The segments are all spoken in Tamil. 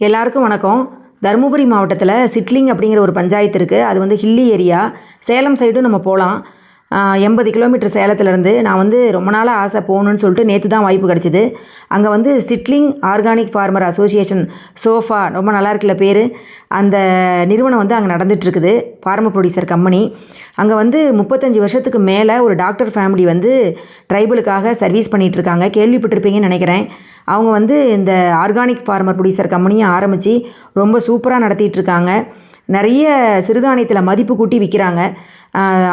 எல்லாருக்கும் வணக்கம். தருமபுரி மாவட்டத்தில் சிட்லிங் அப்படிங்கிற ஒரு பஞ்சாயத்து இருக்குது. அது வந்து ஹில்லி ஏரியா. சேலம் சைடும் நம்ம போகலாம். 80 கிலோமீட்டர் சேலத்துலேருந்து. நான் வந்து ரொம்ப நாளாக ஆசை போகணுன்னு சொல்லிட்டு நேற்று தான் வாய்ப்பு கிடச்சிது. அங்கே வந்து Sitling organic farmer association sofa ரொம்ப நல்லா இருக்குல்ல பேர். அந்த நிறுவனம் வந்து அங்கே நடந்துகிட்ருக்குது. Farmer producer company. அங்கே வந்து 35 வருஷத்துக்கு மேலே ஒரு டாக்டர் ஃபேமிலி வந்து ட்ரைபலுக்காக சர்வீஸ் பண்ணிகிட்ருக்காங்க. கேள்விப்பட்டிருப்பீங்கன்னு நினைக்கிறேன். அவங்க வந்து இந்த ஆர்கானிக் ஃபார்மர் ப்ரொடியூசர் கம்பெனியை ஆரம்பித்து ரொம்ப சூப்பராக நடத்திட்டுருக்காங்க. நிறைய சிறுதானியத்தில் மதிப்பு கூட்டி விற்கிறாங்க.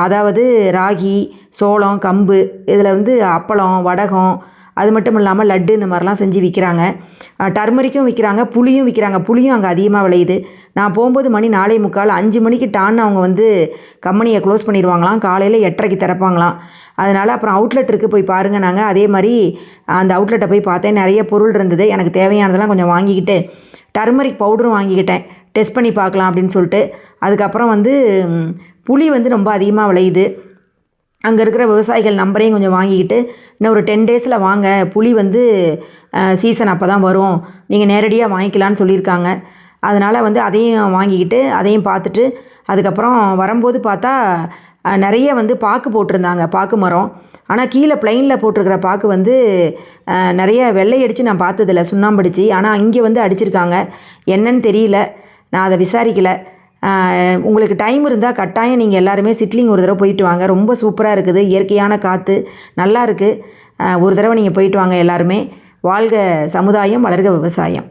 அதாவது ராகி, சோளம், கம்பு, இதில் வந்து அப்பளம், வடகம், அது மட்டும் இல்லாமல் லட்டு இந்த மாதிரிலாம் செஞ்சு விற்கிறாங்க. டர்மரிக்கும் விற்கிறாங்க, புளியும் விற்கிறாங்க. புளியும் அங்கே அதிகமாக விளையுது. நான் போகும்போது மணி 4:45, 5 மணிக்கு டான்னு அவங்க வந்து கம்பெனியை க்ளோஸ் பண்ணிடுவாங்களாம். காலையில் 8:30க்கு திறப்பாங்களாம். அதனால் அப்புறம் அவுட்லெட் இருக்குது, போய் பாருங்கள். நாங்கள் அதே மாதிரி அந்த அவுட்லெட்டை போய் பார்த்தேன். நிறைய பொருள் இருந்தது. எனக்கு தேவையானதெல்லாம் கொஞ்சம் வாங்கிக்கிட்டு டர்மரிக் பவுடரும் வாங்கிக்கிட்டேன், டெஸ்ட் பண்ணி பார்க்கலாம் அப்படின்னு சொல்லிட்டு. அதுக்கப்புறம் வந்து புளி வந்து ரொம்ப அதிகமாக விளையுது. அங்கே இருக்கிற விவசாயிகள் நம்பரையும் கொஞ்சம் வாங்கிக்கிட்டு, இன்னும் ஒரு 10 டேஸில் வாங்க, புளி வந்து சீசன் அப்போ தான் வரும், நீங்கள் நேரடியாக வாங்கிக்கலான்னு சொல்லியிருக்காங்க. அதனால் வந்து அதையும் வாங்கிக்கிட்டு அதையும் பார்த்துட்டு, அதுக்கப்புறம் வரும்போது பார்த்தா நிறைய வந்து பாக்கு போட்டிருந்தாங்க, பாக்கு மரம். ஆனால் கீழே ப்ளைனில் போட்டிருக்கிற பாக்கு வந்து நிறைய வெள்ளை அடித்து நான் பார்த்ததில்ல, சுண்ணாம்படிச்சு. ஆனால் இங்கே வந்து அடிச்சிருக்காங்க. என்னன்னு தெரியல, நான் அதை விசாரிக்கலை. உங்களுக்கு டைம் இருந்தால் கட்டாயம் நீங்கள் எல்லாருமே சிட்லிங் ஒரு தடவை போயிட்டு வாங்க. ரொம்ப சூப்பராக இருக்குது. இயற்கையான காற்று நல்லா இருக்குது. ஒரு தடவை நீங்கள் போயிட்டு வாங்க எல்லாருமே. வாழ்க சமுதாயம், வளர்க விவசாயம்.